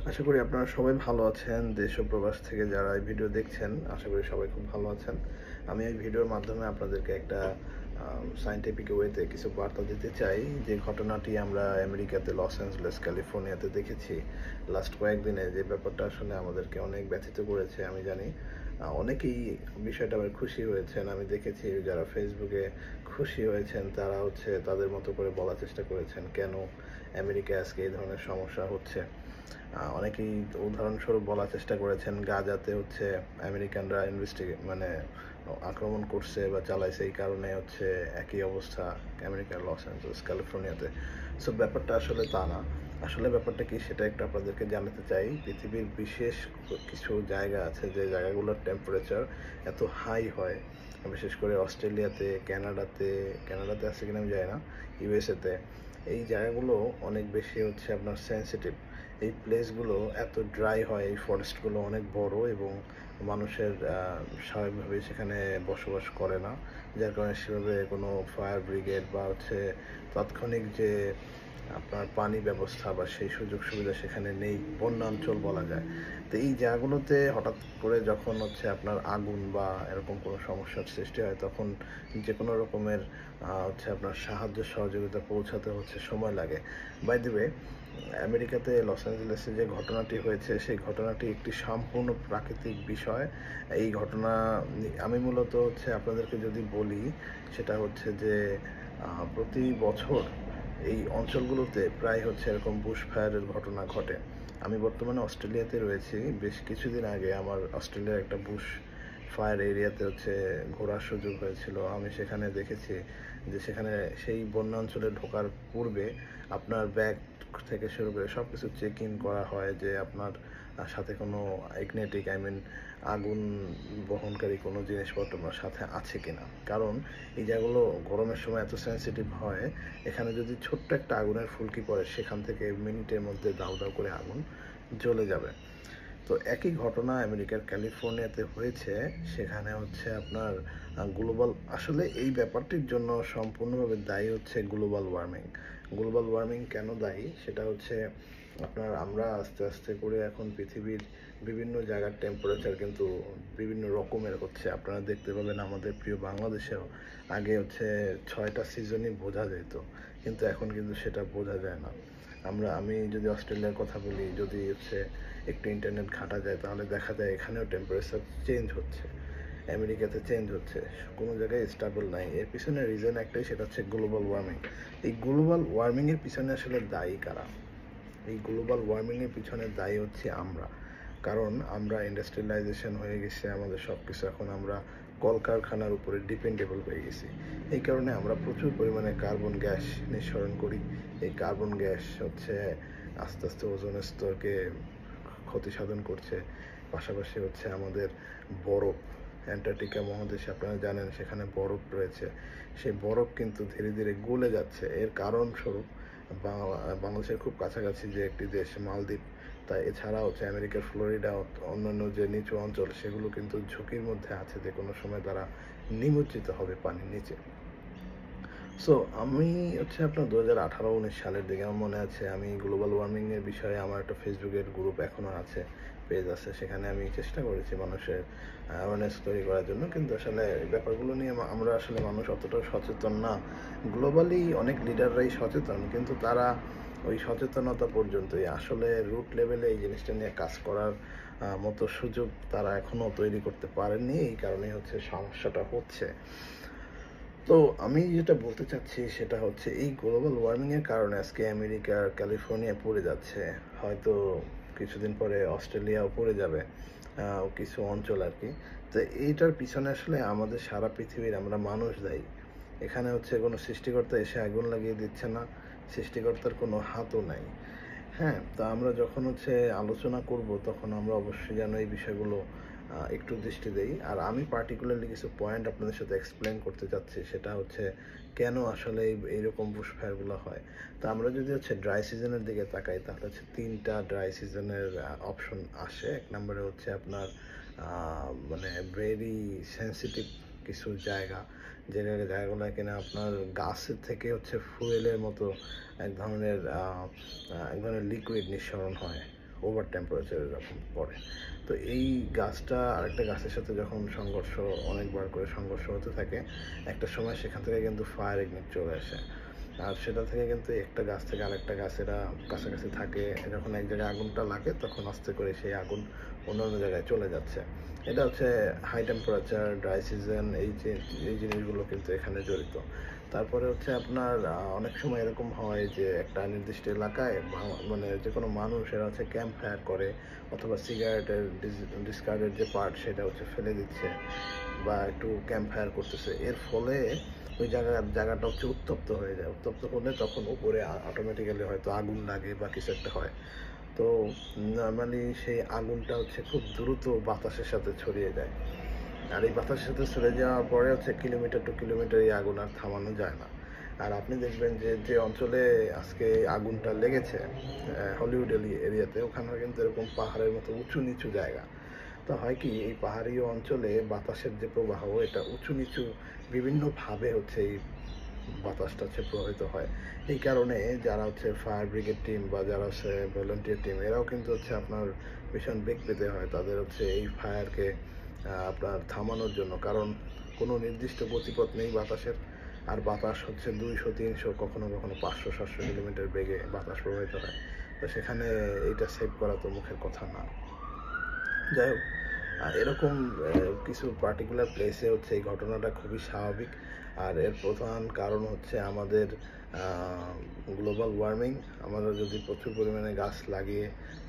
আশা করি আপনারা সবাই ভালো আছেন। দেশ ও প্রবাস থেকে যারা এই ভিডিও দেখছেন, আশা করি সবাই খুব ভালো আছেন। আমি এই ভিডিওর মাধ্যমে আপনাদেরকে একটা সায়েন্টিফিক ওয়েতে কিছু বার্তা দিতে চাই। যে ঘটনাটি আমরা আমেরিকাতে লস অ্যাঞ্জেলেস, ক্যালিফোর্নিয়াতে দেখেছি লাস্ট কয়েকদিনে, যে ব্যাপারটা আসলে আমাদেরকে অনেক ব্যথিত করেছে। আমি জানি অনেকেই বিষয়টা আবার খুশি হয়েছেন। আমি দেখেছি যারা ফেসবুকে খুশি হয়েছেন তারা তাদের মতো করে বলার চেষ্টা করেছেন কেন আমেরিকায় আজকে এই ধরনের সমস্যা হচ্ছে। অনেকেই উদাহরণস্বরূপ বলার চেষ্টা করেছেন গাজাতে আমেরিকানরা আক্রমণ করছে বা চালাইছে, এই কারণে একই অবস্থা আমেরিকার লস অ্যাঞ্জেলেস, ক্যালিফোর্নিয়াতে। সো ব্যাপারটা আসলে তা না। আসলে ব্যাপারটা কি সেটা একটু আপনাদেরকে জানাতে চাই। পৃথিবীর বিশেষ কিছু জায়গা আছে যে জায়গাগুলোর টেম্পারেচার এত হাই হয়, বিশেষ করে অস্ট্রেলিয়াতে, কানাডাতে আছে কিনা আমি জানি না, ইউএসএতে। এই জায়গাগুলো অনেক বেশি আপনার সেন্সিটিভ। এই প্লেসগুলো এত ড্রাই হয়, এই ফরেস্টগুলো অনেক বড় এবং মানুষের স্বাভাবিকভাবে সেখানে বসবাস করে না, যার কারণে সেভাবে কোনো ফায়ার ব্রিগেড বা তাৎক্ষণিক যে আপনার পানি ব্যবস্থা বা সেই সুযোগ সুবিধা সেখানে নেই, বন্যাঞ্চল বলা যায়। তো এই জায়গাগুলোতে হঠাৎ করে যখন আপনার আগুন বা এরকম কোনো সমস্যার সৃষ্টি হয়, তখন যে কোনো রকমের আপনার সাহায্য সহযোগিতা পৌঁছাতে সময় লাগে। বাই দ্য ওয়ে, আমেরিকাতে লস অ্যাঞ্জেলেসে যে ঘটনাটি হয়েছে সেই ঘটনাটি একটি সম্পূর্ণ প্রাকৃতিক বিষয়। এই ঘটনা আমি মূলত আপনাদেরকে যদি বলি, সেটা যে প্রতি বছর এই অঞ্চলগুলোতে প্রায় এরকম বুশ ফায়ারের ঘটনা ঘটে। আমি বর্তমানে অস্ট্রেলিয়াতে রয়েছি। বেশ কিছুদিন আগে আমার অস্ট্রেলিয়ার একটা বুশ ফায়ার এরিয়াতে ঘোরার সুযোগ হয়েছিল। আমি সেখানে দেখেছি যে সেখানে সেই বন্যাঞ্চলে ঢোকার পূর্বে আপনার ব্যাগ থেকে শুরু করে সব কিছু চেক ইন করা হয় যে আপনার সাথে কোনো আগুন বহনকারী কোনো জিনিসপত্র আপনার সাথে আছে কিনা। কারণ এই জায়গাগুলো গরমের সময় এত সেন্সিটিভ হয়, এখানে যদি ছোট্ট একটা আগুনের ফুলকি পড়ে সেখান থেকে মিনিটের মধ্যে দাউ দাউ করে আগুন জ্বলে যাবে। তো একই ঘটনা আমেরিকার ক্যালিফোর্নিয়াতে হয়েছে। সেখানে আপনার গ্লোবাল, আসলে এই ব্যাপারটির জন্য সম্পূর্ণভাবে দায়ী গ্লোবাল ওয়ার্মিং। গ্লোবাল ওয়ার্মিং কেন দায়ী সেটা আপনার আমরা আস্তে আস্তে করে এখন পৃথিবীর বিভিন্ন জায়গার টেম্পারেচার কিন্তু বিভিন্ন রকমের হচ্ছে। আপনারা দেখতে পাবেন আমাদের প্রিয় বাংলাদেশেও আগে 6টা সিজনই বোঝা যেত, কিন্তু এখন কিন্তু সেটা বোঝা যায় না। আমি যদি অস্ট্রেলিয়ার কথা বলি, যদি একটু ইন্টারনেট ঘাঁটা যায় তাহলে দেখা যায় এখানেও টেম্পারেচার চেঞ্জ হচ্ছে, আমেরিকাতে চেঞ্জ হচ্ছে, কোনো জায়গায় স্টেবল নাই। এর পিছনে রিজন একটাই, সেটা গ্লোবাল ওয়ার্মিং। এই গ্লোবাল ওয়ার্মিংয়ের পিছনে আসলে দায়ী কারা? এই গ্লোবাল ওয়ার্মিংয়ের পিছনে দায়ী আমরা। কারণ আমরা ইন্ডাস্ট্রিয়ালাইজেশন হয়ে গেছে, আমাদের সব কিছু এখন আমরা কলকারখানার উপরে ডিপেন্ডেবল হয়ে গেছি। এই কারণে আমরা প্রচুর পরিমাণে কার্বন গ্যাস নিঃসরণ করি। এই কার্বন গ্যাস আস্তে আস্তে ওজোন স্তরকে ক্ষতি সাধন করছে। পাশাপাশি আমাদের বরফ, অ্যান্টার্কটিকা মহাদেশে আপনারা জানেন সেখানে বরফ রয়েছে, সেই বরফ কিন্তু ধীরে ধীরে গলে যাচ্ছে। এর কারণস্বরূপ বাংলাদেশের খুব কাছাকাছি যে একটি দেশ মালদ্বীপ, তাই এছাড়া আমেরিকার ফ্লোরিডা, অন্যান্য যে নিচু অঞ্চল সেগুলো কিন্তু ঝুঁকির মধ্যে আছে যে কোনো সময় তারা নিমজ্জিত হবে পানির নিচে। সো আমি আপনার 2018-19 সালের দিকে আমার মনে আছে, আমি গ্লোবাল ওয়ার্মিংয়ের বিষয়ে আমার একটা ফেসবুকের গ্রুপ এখনও আছে, পেজ আছে, সেখানে আমি চেষ্টা করেছি মানুষের অ্যাওয়ারনেস তৈরি করার জন্য। কিন্তু আসলে ব্যাপারগুলো নিয়ে আমরা মানুষ অতটাও সচেতন না। গ্লোবালি অনেক লিডাররাই সচেতন, কিন্তু তারা ওই সচেতনতা পর্যন্তই, আসলে রুট লেভেলে এই জিনিসটা নিয়ে কাজ করার মতো সুযোগ তারা এখনও তৈরি করতে পারেননি। এই কারণেই সমস্যাটা হচ্ছে। তো আমি যেটা বলতে চাচ্ছি সেটা এই গ্লোবাল ওয়ার্মিংয়ের কারণে আজকে আমেরিকার ক্যালিফোর্নিয়া পড়ে যাচ্ছে, হয়তো কিছুদিন পরে অস্ট্রেলিয়াও পড়ে যাবে, কিছু অঞ্চল আর কি। তো এইটার পিছনে আসলে আমাদের সারা পৃথিবীর আমরা মানুষ দায়ী। এখানে কোনো সৃষ্টিকর্তা এসে আগুন লাগিয়ে দিচ্ছে না, সৃষ্টিকর্তার কোনো হাতও নাই। হ্যাঁ, তা আমরা যখন আলোচনা করব তখন আমরা অবশ্যই যেন এই বিষয়গুলো একটু দৃষ্টি দেই। আর আমি পার্টিকুলারলি কিছু পয়েন্ট আপনাদের সাথে এক্সপ্লেন করতে চাচ্ছি, সেটা কেন আসলে এইরকম বুশফায়ারগুলো হয়। তো আমরা যদি ড্রাই সিজনের দিকে তাকাই তাহলে 3টা ড্রাই সিজনের অপশন আসে। এক নম্বরে আপনার ভেরি সেন্সিটিভ কিছু জায়গা, যে জায়গাগুলো কিনা আপনার গাছের থেকে ফুয়েলের মতো এক ধরনের লিকুইড নিঃসরণ হয়, ওভার টেম্পারেচার যখন পড়ে। তো এই গাছটা আরেকটা গাছের সাথে যখন অনেকবার করে সংঘর্ষ হতে থাকে, একটা সময় সেখান থেকে কিন্তু ফায়ার ইগনিট চলে আসে। আর সেটা থেকে কিন্তু একটা গাছ থেকে আরেকটা গাছেরা কাছাকাছি থাকে, যখন এক জায়গায় আগুনটা লাগে তখন আস্তে করে সেই আগুন অন্যান্য জায়গায় চলে যাচ্ছে। এটা হচ্ছে হাই টেম্পারেচার, ড্রাই সিজন, এই জিনিসগুলো কিন্তু এখানে জড়িত। তারপরে হচ্ছে আপনার অনেক সময় এরকম হয় যে একটা নির্দিষ্ট এলাকায় মানে যে কোনো মানুষ এরা হচ্ছে ক্যাম্প ফায়ার করে, অথবা সিগারেটের ডিসকার্ডের যে পার্ট সেটা হচ্ছে ফেলে দিচ্ছে, বা একটু ক্যাম্প ফায়ার করতেছে। এর ফলে ওই জায়গাটা হচ্ছে উত্তপ্ত হয়ে যায়। উত্তপ্ত হলে তখন উপরে অটোমেটিক্যালি হয়তো আগুন লাগে বা কিছু একটা হয়। তো নর্মালি সেই আগুনটা হচ্ছে খুব দ্রুত বাতাসের সাথে ছড়িয়ে যায়। আর এই বাতাসের সাথে ছড়িয়ে যাওয়ার পরে হচ্ছে কিলোমিটার টু কিলোমিটার এই আগুন আর থামানো যায় না। আর আপনি দেখবেন যে যে অঞ্চলে আজকে আগুনটা লেগেছে, হলিউড এরিয়াতে, ওখানে কিন্তু এরকম পাহাড়ের মতো উঁচু নিচু জায়গা। তো হয় কি, এই পাহাড়ি অঞ্চলে বাতাসের যে প্রবাহ, এটা উঁচু নিচু বিভিন্নভাবে হচ্ছে এই বাতাসটা হচ্ছে প্রবাহিত হয়। এই কারণে যারা হচ্ছে ফায়ার ব্রিগেড টিম বা যারা হচ্ছে ভলেন্টিয়ার টিম, এরাও কিন্তু হচ্ছে আপনার ভীষণ বেগ পেতে হয় তাদের হচ্ছে এই ফায়ারকে আপনার থামানোর জন্য। কারণ কোনো নির্দিষ্ট গতিপথ নেই বাতাসের। আর বাতাস হচ্ছে 200, 300, কখনো কখনো 500, 700 কিলোমিটার বেগে বাতাস প্রবাহিত হয়। তো সেখানে এইটা সেভ করা তো মুখের কথা না। যাই হোক, এরকম কিছু পার্টিকুলার প্লেসে হচ্ছে এই ঘটনাটা খুবই স্বাভাবিক। আর এর প্রধান কারণ হচ্ছে আমাদের গ্লোবাল ওয়ার্মিং। আমরা যদি প্রচুর পরিমাণে গাছ লাগিয়ে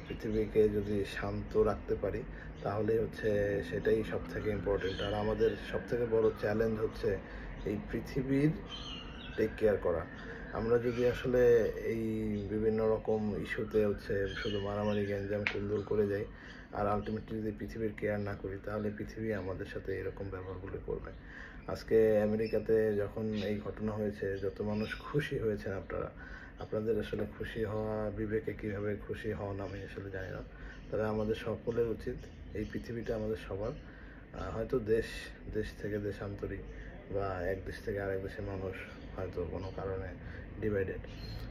পৃথিবীকে যদি শান্ত রাখতে পারি, তাহলে হচ্ছে সেটাই সব থেকে ইম্পর্টেন্ট। আর আমাদের সব থেকে বড় চ্যালেঞ্জ হচ্ছে এই পৃথিবীর টেক কেয়ার করা। আমরা যদি আসলে এই বিভিন্ন রকম ইস্যুতে হচ্ছে শুধু মারামারি গ্যাঞ্জাম কুন্দল করে যাই, আর আলটিমেটলি যদি পৃথিবীর কেয়ার না করি, তাহলে পৃথিবী আমাদের সাথে এরকম ব্যবহারগুলো করবে। আজকে আমেরিকাতে যখন এই ঘটনা হয়েছে, যত মানুষ খুশি হয়েছেন আপনারা, আপনাদের আসলে খুশি হওয়া, বিবেকে কীভাবে খুশি হন আমি আসলে জানি না। তবে আমাদের সকলের উচিত, এই পৃথিবীটা আমাদের সবার। হয়তো দেশ দেশ থেকে দেশান্তরী বা এক দেশ থেকে আরেক দেশের মানুষ হয়তো কোনো কারণে ডিভাইডেড,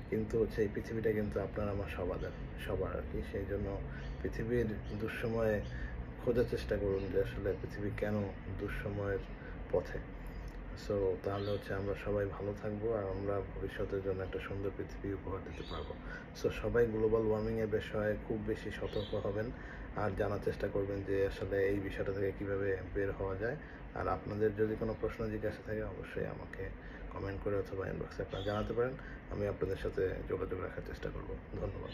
কিন্তু হচ্ছে এই পৃথিবীটা কিন্তু আপনার আমার সবার আর কি। সেই জন্য পৃথিবীর দুঃসময়ে খোঁজার চেষ্টা করুন যে আসলে পৃথিবী কেন দুঃসময়ের পথে। সো তাহলে হচ্ছে আমরা সবাই ভালো থাকবো, আর আমরা ভবিষ্যতের জন্য একটা সুন্দর পৃথিবী উপহার দিতে পারবো। সো সবাই গ্লোবাল ওয়ার্মিংয়ের বিষয়ে খুব বেশি সতর্ক হবেন, আর জানার চেষ্টা করবেন যে আসলে এই বিষয়টা থেকে কিভাবে বের হওয়া যায়। আর আপনাদের যদি কোনো প্রশ্ন জিজ্ঞাসা থাকে, অবশ্যই আমাকে কমেন্ট করে অথবা ইনবক্সে আপনারা জানাতে পারেন। আমি আপনাদের সাথে যোগাযোগ রাখার চেষ্টা করব। ধন্যবাদ।